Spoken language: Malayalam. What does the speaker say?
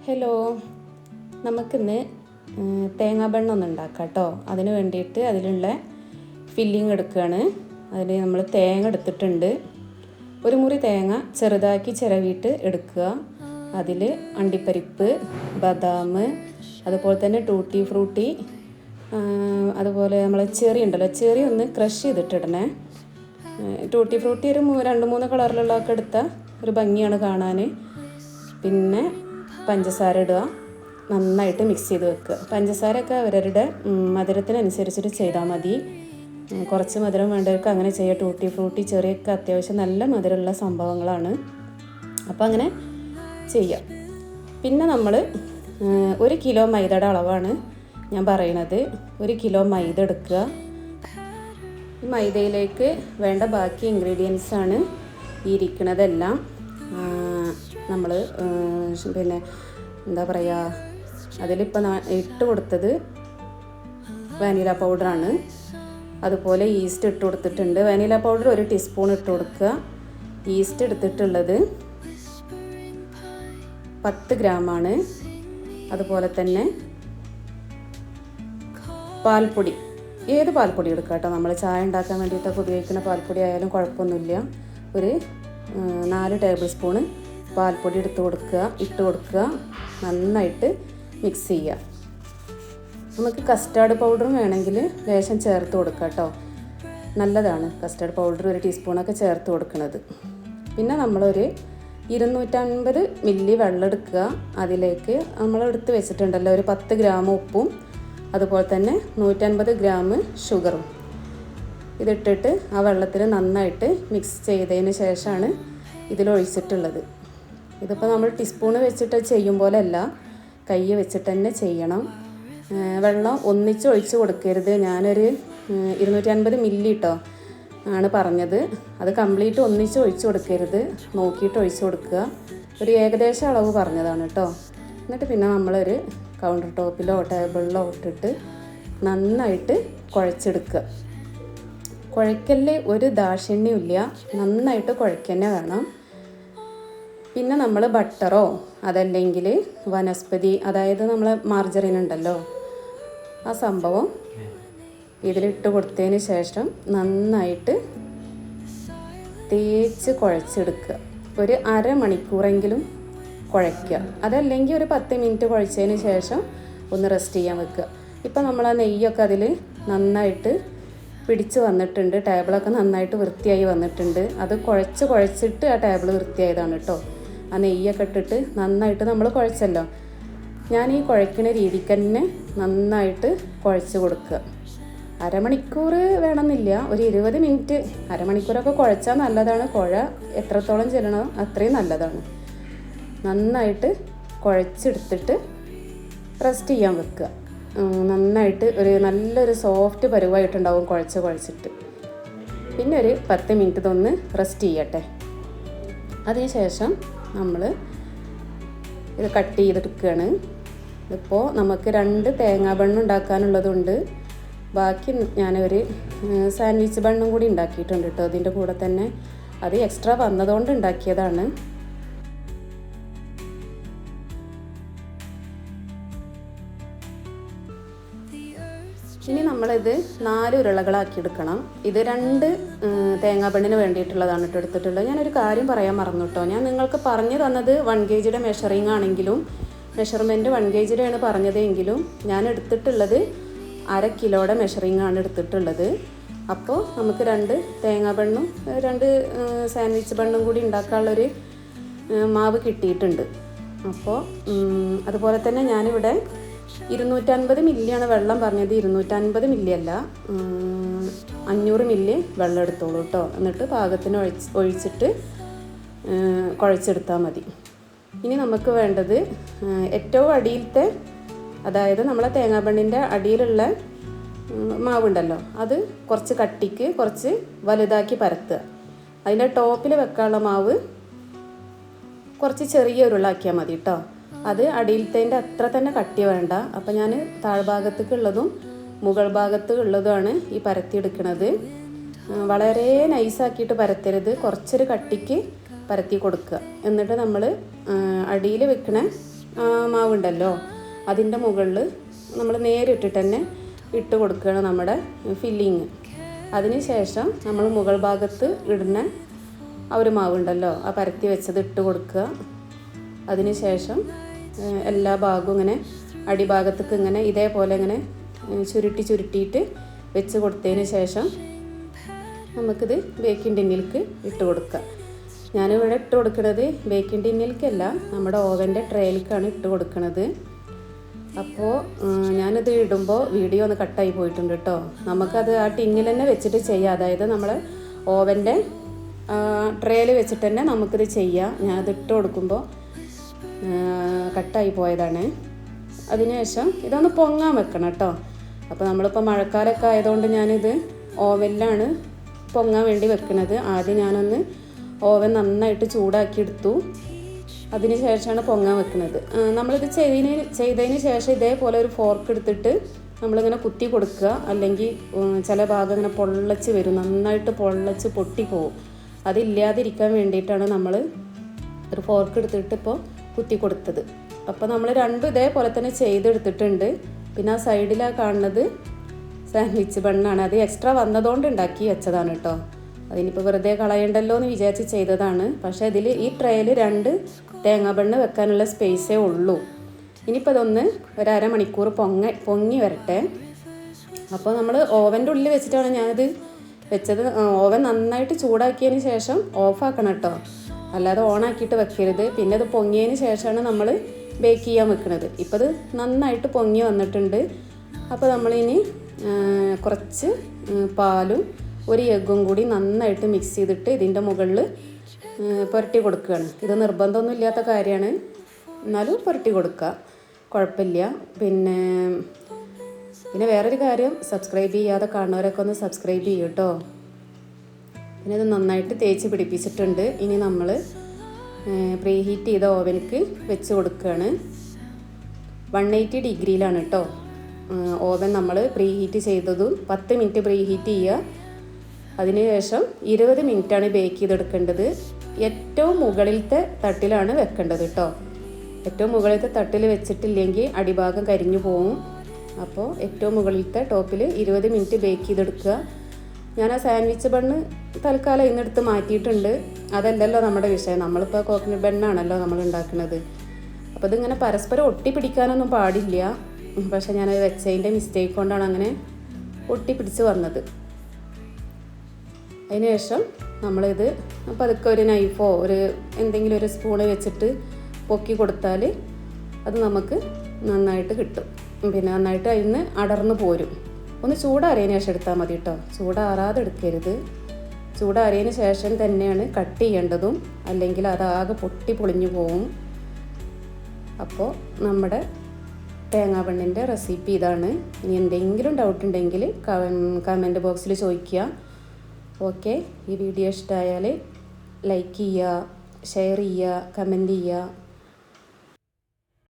ഹലോ, നമുക്കിന്ന് തേങ്ങാ ബണ്ണ് ഒന്ന് ഉണ്ടാക്കാം കേട്ടോ. അതിന് വേണ്ടിയിട്ട് അതിലുള്ള ഫില്ലിങ് എടുക്കുകയാണ്. അതിൽ നമ്മൾ തേങ്ങ എടുത്തിട്ടുണ്ട്. ഒരു മുറി തേങ്ങ ചെറുതാക്കി ചിരവിയിട്ട് എടുക്കുക. അതിൽ അണ്ടിപ്പരിപ്പ്, ബദാം, അതുപോലെ തന്നെ ടൂട്ടി ഫ്രൂട്ടി, അതുപോലെ നമ്മൾ ചെറി ഉണ്ടല്ലോ, ചെറി ഒന്ന് ക്രഷ് ചെയ്തിട്ടിടണേ. ടൂട്ടി ഫ്രൂട്ടി ഒരു 2-3 കളറിലുള്ളതൊക്കെ എടുത്താൽ ഒരു ഭംഗിയാണ് കാണാൻ. പിന്നെ പഞ്ചസാര ഇടുക, നന്നായിട്ട് മിക്സ് ചെയ്ത് വെക്കുക. പഞ്ചസാരയൊക്കെ അവരവരുടെ മധുരത്തിനനുസരിച്ചിട്ട് ചെയ്താൽ മതി. കുറച്ച് മധുരം വേണ്ടവർക്ക് അങ്ങനെ ചെയ്യുക. ടൂട്ടി ഫ്രൂട്ടി ചെറിയൊക്കെ അത്യാവശ്യം നല്ല മധുരമുള്ള സംഭവങ്ങളാണ്, അപ്പോൾ അങ്ങനെ ചെയ്യാം. പിന്നെ നമ്മൾ 1 കിലോ മൈദയുടെ അളവാണ് ഞാൻ പറയുന്നത്. 1 കിലോ മൈദ എടുക്കുക. ഈ മൈദയിലേക്ക് വേണ്ട ബാക്കി ഇൻഗ്രീഡിയൻസാണ് ഈ ഇരിക്കുന്നതെല്ലാം. നമ്മൾ പിന്നെ എന്താ പറയുക, അതിലിപ്പോൾ ഇട്ട് കൊടുത്തത് വാനില പൗഡറാണ്. അതുപോലെ ഈസ്റ്റ് ഇട്ട് കൊടുത്തിട്ടുണ്ട്. വാനില പൗഡർ 1 ടീസ്പൂൺ ഇട്ട് കൊടുക്കുക. ഈസ്റ്റ് എടുത്തിട്ടുള്ളത് 10 ഗ്രാമാണ്. അതുപോലെ തന്നെ പാൽപ്പൊടി, ഏത് പാൽപ്പൊടി എടുക്കുക കേട്ടോ. നമ്മൾ ചായ ഉണ്ടാക്കാൻ വേണ്ടിയിട്ടൊക്കെ ഉപയോഗിക്കുന്ന പാൽപ്പൊടി ആയാലും കുഴപ്പമൊന്നുമില്ല. ഒരു 4 ടേബിൾ സ്പൂണ് പാൽപ്പൊടി ഇട്ട് കൊടുക്കുക. നന്നായിട്ട് മിക്സ് ചെയ്യുക. നമുക്ക് കസ്റ്റാർഡ് പൗഡറും വേണമെങ്കിൽ ലേശം ചേർത്ത് കൊടുക്കുക കേട്ടോ. നല്ലതാണ് കസ്റ്റാർഡ് പൗഡർ 1 ടീസ്പൂണൊക്കെ ചേർത്ത് കൊടുക്കുന്നത്. പിന്നെ നമ്മളൊരു 250 മില്ലി വെള്ളം എടുക്കുക. അതിലേക്ക് നമ്മൾ എടുത്ത് വെച്ചിട്ടുണ്ടല്ലോ ഒരു 10 ഗ്രാം ഉപ്പും അതുപോലെ തന്നെ 150 ഗ്രാം ഷുഗറും ഇതിട്ടിട്ട് ആ വെള്ളത്തിൽ നന്നായിട്ട് മിക്സ് ചെയ്തതിന് ശേഷമാണ് ഇതിലൊഴിച്ചിട്ടുള്ളത്. ഇതിപ്പോൾ നമ്മൾ ടീസ്പൂണ് വെച്ചിട്ട് ചെയ്യും പോലെ അല്ല, കൈ വെച്ചിട്ട് തന്നെ ചെയ്യണം. വെള്ളം ഒന്നിച്ച് ഒഴിച്ച് കൊടുക്കരുത്. ഞാനൊരു 250 മില്ലി കേട്ടോ ആണ് പറഞ്ഞത്. അത് കംപ്ലീറ്റ് ഒന്നിച്ച് ഒഴിച്ച് കൊടുക്കരുത്, നോക്കിയിട്ട് ഒഴിച്ച് കൊടുക്കുക. ഒരു ഏകദേശം അളവ് പറഞ്ഞതാണ് കേട്ടോ. എന്നിട്ട് പിന്നെ നമ്മളൊരു കൗണ്ടർ ടോപ്പിലോ ടേബിളിലോ ഇട്ടിട്ട് നന്നായിട്ട് കുഴച്ചെടുക്കുക. കുഴക്കല് ഒരു ദാക്ഷിണ്യമില്ല, നന്നായിട്ട് കുഴക്കന്നെ വേണം. പിന്നെ നമ്മൾ ബട്ടറോ അതല്ലെങ്കിൽ വനസ്പതി, അതായത് നമ്മൾ മാർജറിൻ ഉണ്ടല്ലോ, ആ സംഭവം ഇതിലിട്ട് കൊടുത്തതിന് ശേഷം നന്നായിട്ട് തേച്ച് കുഴച്ചെടുക്കുക. ഒരു അരമണിക്കൂറെങ്കിലും കുഴയ്ക്കുക. അതല്ലെങ്കിൽ ഒരു 10 മിനിറ്റ് കുഴച്ചതിന് ശേഷം ഒന്ന് റെസ്റ്റ് ചെയ്യാൻ വെക്കുക. ഇപ്പം നമ്മൾ ആ നെയ്യൊക്കെ അതിൽ നന്നായിട്ട് പിടിച്ച് വന്നിട്ടുണ്ട്. ടേബിളൊക്കെ നന്നായിട്ട് വൃത്തിയായി വന്നിട്ടുണ്ട്. അത് കുഴച്ചിട്ട് ആ ടേബിൾ വൃത്തിയായതാണ് കേട്ടോ. ആ നെയ്യൊക്കെ ഇട്ടിട്ട് നന്നായിട്ട് നമ്മൾ കുഴച്ചല്ലോ. ഞാൻ ഈ കുഴക്കുന്ന രീതിക്ക് തന്നെ നന്നായിട്ട് കുഴച്ച് കൊടുക്കുക. അരമണിക്കൂർ വേണമെന്നില്ല, ഒരു 20 മിനിറ്റ്. അരമണിക്കൂറൊക്കെ കുഴച്ചാൽ നല്ലതാണ്. കുഴ എത്രത്തോളം ചെല്ലണോ അത്രയും നല്ലതാണ്. നന്നായിട്ട് കുഴച്ചെടുത്തിട്ട് റെസ്റ്റ് ചെയ്യാൻ വെക്കുക. നന്നായിട്ട് നല്ലൊരു സോഫ്റ്റ് പരുവായിട്ടുണ്ടാവും കുഴച്ചിട്ട്. പിന്നെ ഒരു 10 മിനിറ്റ് ഇതൊന്ന് റെസ്റ്റ് ചെയ്യട്ടെ. അതിനുശേഷം നമ്മൾ ഇത് കട്ട് ചെയ്തെടുക്കുകയാണ്. ഇതിപ്പോൾ നമുക്ക് 2 തേങ്ങാ ബണ്ണ് ഉണ്ടാക്കാനുള്ളതുണ്ട്. ബാക്കി ഞാനൊരു സാൻഡ്വിച്ച് ബണ്ണും കൂടി ഉണ്ടാക്കിയിട്ടുണ്ട് കേട്ടോ അതിൻ്റെ കൂടെ തന്നെ. അത് എക്സ്ട്രാ വന്നതുകൊണ്ട് ഉണ്ടാക്കിയതാണ്. ഇനി നമ്മളിത് 4 ഉരുളകളാക്കി എടുക്കണം. ഇത് 2 തേങ്ങാ ബണ്ണിന് വേണ്ടിയിട്ടുള്ളതാണ് കേട്ടോ എടുത്തിട്ടുള്ളത്. ഞാനൊരു കാര്യം പറയാൻ മറന്നു കേട്ടോ. ഞാൻ നിങ്ങൾക്ക് പറഞ്ഞു തന്നത് 1 kg മെഷറിങ് ആണെങ്കിലും മെഷർമെൻറ്റ് 1 kg പറഞ്ഞതെങ്കിലും ഞാൻ എടുത്തിട്ടുള്ളത് 1/2 കിലോയുടെ മെഷറിങ് ആണ് എടുത്തിട്ടുള്ളത്. അപ്പോൾ നമുക്ക് 2 തേങ്ങാ ബണ്ണും 2 സാൻഡ്വിച്ച് ബണ്ണും കൂടി ഉണ്ടാക്കാനുള്ളൊരു മാവ് കിട്ടിയിട്ടുണ്ട്. അപ്പോൾ അതുപോലെ തന്നെ ഞാനിവിടെ 250 മില്ലിയാണ് വെള്ളം പറഞ്ഞത്. 250 മില്ലി അല്ല, 500 മില്ലി വെള്ളം എടുത്തോളൂ കേട്ടോ. എന്നിട്ട് പാകത്തിന് ഒഴിച്ചിട്ട് കുഴച്ചെടുത്താൽ മതി. ഇനി നമുക്ക് വേണ്ടത് ഏറ്റവും അടിയിലത്തെ, അതായത് നമ്മളെ തേങ്ങാ ബണ്ണിൻ്റെ അടിയിലുള്ള മാവുണ്ടല്ലോ, അത് കുറച്ച് കട്ടിക്ക് കുറച്ച് വലുതാക്കി പരത്തുക. അതിൻ്റെ ടോപ്പിൽ വെക്കാനുള്ള മാവ് കുറച്ച് ചെറിയ ഉരുളാക്കിയാൽ മതി കേട്ടോ. അത് അടിയിലത്തേൻ്റെ അത്ര തന്നെ കട്ടി വേണ്ട. അപ്പം ഞാൻ താഴ്ഭാഗത്തേക്കുള്ളതും മുകൾ ഭാഗത്തുള്ളതുമാണ് ഈ പരത്തിയെടുക്കുന്നത്. വളരെ നൈസാക്കിയിട്ട് പരത്തരുത്, കുറച്ചൊരു കട്ടിക്ക് പരത്തി കൊടുക്കുക. എന്നിട്ട് നമ്മൾ അടിയിൽ വെക്കണ മാവുണ്ടല്ലോ അതിൻ്റെ മുകളിൽ നമ്മൾ നേരിട്ടിട്ട് തന്നെ ഇട്ട് കൊടുക്കുകയാണ് നമ്മുടെ ഫില്ലിങ്. അതിന് ശേഷം നമ്മൾ മുകൾ ഭാഗത്ത് ഇടുന്ന ആ ഒരു മാവുണ്ടല്ലോ ആ പരത്തി വെച്ചത് ഇട്ട് കൊടുക്കുക. അതിന് ശേഷം എല്ലാ ഭാഗവും ഇങ്ങനെ അടിഭാഗത്തേക്ക് ഇങ്ങനെ ഇതേപോലെ ഇങ്ങനെ ചുരുട്ടിയിട്ട് വെച്ച് കൊടുത്തതിന് ശേഷം നമുക്കിത് ബേക്കിംഗ് ടിന്നിലേക്ക് ഇട്ട് കൊടുക്കുക. ഞാനിവിടെ ഇട്ട് കൊടുക്കുന്നത് ബേക്കിംഗ് ടിന്നിലേക്കല്ല, നമ്മുടെ ഓവൻ്റെ ട്രേയിലേക്കാണ് ഇട്ട് കൊടുക്കുന്നത്. അപ്പോൾ ഞാനിത് ഇടുമ്പോൾ വീഡിയോ ഒന്ന് കട്ടായി പോയിട്ടുണ്ട് കേട്ടോ. നമുക്കത് ആ ടിന്നിൽ തന്നെ വെച്ചിട്ട് ചെയ്യാം, അതായത് നമ്മൾ ഓവൻ്റെ ട്രേയിൽ വെച്ചിട്ട് തന്നെ നമുക്കിത് ചെയ്യാം. ഞാനത് ഇട്ട് കൊടുക്കുമ്പോൾ കട്ടായി പോയതാണ്. അതിനുശേഷം ഇതൊന്ന് പൊങ്ങാൻ വെക്കണം കേട്ടോ. അപ്പോൾ നമ്മളിപ്പോൾ മഴക്കാലമൊക്കെ ആയതുകൊണ്ട് ഞാനിത് ഓവനിലാണ് പൊങ്ങാൻ വേണ്ടി വെക്കുന്നത്. ആദ്യം ഞാനൊന്ന് ഓവൻ നന്നായിട്ട് ചൂടാക്കി എടുത്തു, അതിന് ശേഷമാണ് പൊങ്ങാൻ വെക്കുന്നത്. നമ്മളിത് ചെയ്തതിന് ശേഷം ഇതേപോലെ ഒരു ഫോർക്ക് എടുത്തിട്ട് നമ്മളിങ്ങനെ കുത്തി കൊടുക്കുക, അല്ലെങ്കിൽ ചില ഭാഗം ഇങ്ങനെ പൊള്ളച്ച് വരും, നന്നായിട്ട് പൊള്ളച്ച് പൊട്ടിപ്പോവും. അതില്ലാതിരിക്കാൻ വേണ്ടിയിട്ടാണ് നമ്മൾ ഒരു ഫോർക്ക് എടുത്തിട്ട് ഇപ്പോൾ കുത്തി കൊടുത്തത്. അപ്പോൾ നമ്മൾ രണ്ടും ഇതേപോലെ തന്നെ ചെയ്തെടുത്തിട്ടുണ്ട്. പിന്നെ ആ സൈഡിലാണ് കാണുന്നത് സാൻഡ്വിച്ച് ബണ്ണാണ്. അത് എക്സ്ട്രാ വന്നതുകൊണ്ട് ഉണ്ടാക്കി വെച്ചതാണ് കേട്ടോ. അതിനിപ്പോൾ വെറുതെ കളയണ്ടല്ലോ എന്ന് വിചാരിച്ച് ചെയ്തതാണ്. പക്ഷേ ഇതിൽ ഈ ട്രേയിൽ 2 തേങ്ങാ ബണ്ണ് വെക്കാനുള്ള സ്പേസേ ഉള്ളൂ. ഇനിയിപ്പോൾ അതൊന്ന് ഒരു അരമണിക്കൂർ പൊങ്ങി വരട്ടെ. അപ്പോൾ നമ്മൾ ഓവൻ്റെ ഉള്ളിൽ വെച്ചിട്ടാണ് ഞാനിത് വെച്ചത്. ഓവൻ നന്നായിട്ട് ചൂടാക്കിയതിന് ശേഷം ഓഫാക്കണം കേട്ടോ, അല്ലാതെ ഓണാക്കിയിട്ട് വെക്കരുത്. പിന്നെ അത് പൊങ്ങിയതിന് ശേഷമാണ് നമ്മൾ ബേക്ക് ചെയ്യാൻ വെക്കുന്നത്. ഇപ്പോൾ ഇത് നന്നായിട്ട് പൊങ്ങി വന്നിട്ടുണ്ട്. അപ്പോൾ നമ്മളിനി കുറച്ച് പാലും ഒരു എഗ്ഗും കൂടി നന്നായിട്ട് മിക്സ് ചെയ്തിട്ട് ഇതിൻ്റെ മുകളിൽ പുരട്ടി കൊടുക്കുകയാണ്. ഇത് നിർബന്ധമൊന്നും ഇല്ലാത്ത കാര്യമാണ്, എന്നാലും പുരട്ടി കൊടുക്കുക, കുഴപ്പമില്ല. പിന്നെ വേറൊരു കാര്യം, സബ്സ്ക്രൈബ് ചെയ്യാതെ കാണുന്നവരൊക്കെ ഒന്ന് സബ്സ്ക്രൈബ് ചെയ്യും കേട്ടോ. പിന്നെ ഇത് നന്നായിട്ട് തേച്ച് പിടിപ്പിച്ചിട്ടുണ്ട്. ഇനി നമ്മൾ പ്രീ ഹീറ്റ് ചെയ്ത ഓവനിക്ക് വെച്ച് കൊടുക്കുകയാണ്. 180 ഡിഗ്രിയിലാണ് കേട്ടോ ഓവൻ നമ്മൾ പ്രീ ഹീറ്റ് ചെയ്തതും. 10 മിനിറ്റ് പ്രീ ഹീറ്റ് ചെയ്യുക. അതിനുശേഷം 20 മിനിറ്റാണ് ബേക്ക് ചെയ്തെടുക്കേണ്ടത്. ഏറ്റവും മുകളിലത്തെ തട്ടിലാണ് വെക്കേണ്ടത് കേട്ടോ. ഏറ്റവും മുകളിലത്തെ തട്ടിൽ വെച്ചിട്ടില്ലെങ്കിൽ അടിഭാഗം കരിഞ്ഞു പോവും. അപ്പോൾ ഏറ്റവും മുകളിലത്തെ ടോപ്പിൽ 20 മിനിറ്റ് ബേക്ക് ചെയ്തെടുക്കുക. ഞാൻ ആ സാൻഡ്വിച്ച് ബണ്ണ് തൽക്കാലം ഇന്നെടുത്ത് മാറ്റിയിട്ടുണ്ട്. അതല്ലല്ലോ നമ്മുടെ വിഷയം, നമ്മളിപ്പോൾ കോക്കനട്ട് ബണ്ണാണല്ലോ നമ്മൾ ഉണ്ടാക്കുന്നത്. അപ്പോൾ ഇതിങ്ങനെ പരസ്പരം ഒട്ടിപ്പിടിക്കാനൊന്നും പാടില്ല. പക്ഷേ ഞാനത് വെച്ചതിൻ്റെ മിസ്റ്റേക്ക് കൊണ്ടാണ് അങ്ങനെ ഒട്ടിപ്പിടിച്ച് വന്നത്. അതിനുശേഷം നമ്മളിത് പതുക്കെ ഒരു നൈഫോ എന്തെങ്കിലും ഒരു സ്പൂണ് വെച്ചിട്ട് പൊക്കി കൊടുത്താൽ അത് നമുക്ക് നന്നായിട്ട് കിട്ടും. പിന്നെ നന്നായിട്ട് അതിൽ നിന്ന് അടർന്ന് പോരും. ഒന്ന് ചൂടാറിയതിന് ശേഷം എടുത്താൽ മതി കേട്ടോ, ചൂടാറാതെ എടുക്കരുത്. ചൂടാറിയതിന് ശേഷം തന്നെയാണ് കട്ട് ചെയ്യേണ്ടതും, അല്ലെങ്കിൽ അതാകെ പൊട്ടി പൊളിഞ്ഞു പോവും. അപ്പോൾ നമ്മുടെ തേങ്ങാ ബണ്ണിൻ്റെ റെസിപ്പി ഇതാണ്. ഇനി എന്തെങ്കിലും ഡൗട്ട് ഉണ്ടെങ്കിൽ കമൻറ്റ് ബോക്സിൽ ചോദിക്കുക. ഓക്കെ, ഈ വീഡിയോ ഇഷ്ടമായാൽ ലൈക്ക് ചെയ്യുക, ഷെയർ ചെയ്യുക, കമൻറ്റ് ചെയ്യുക.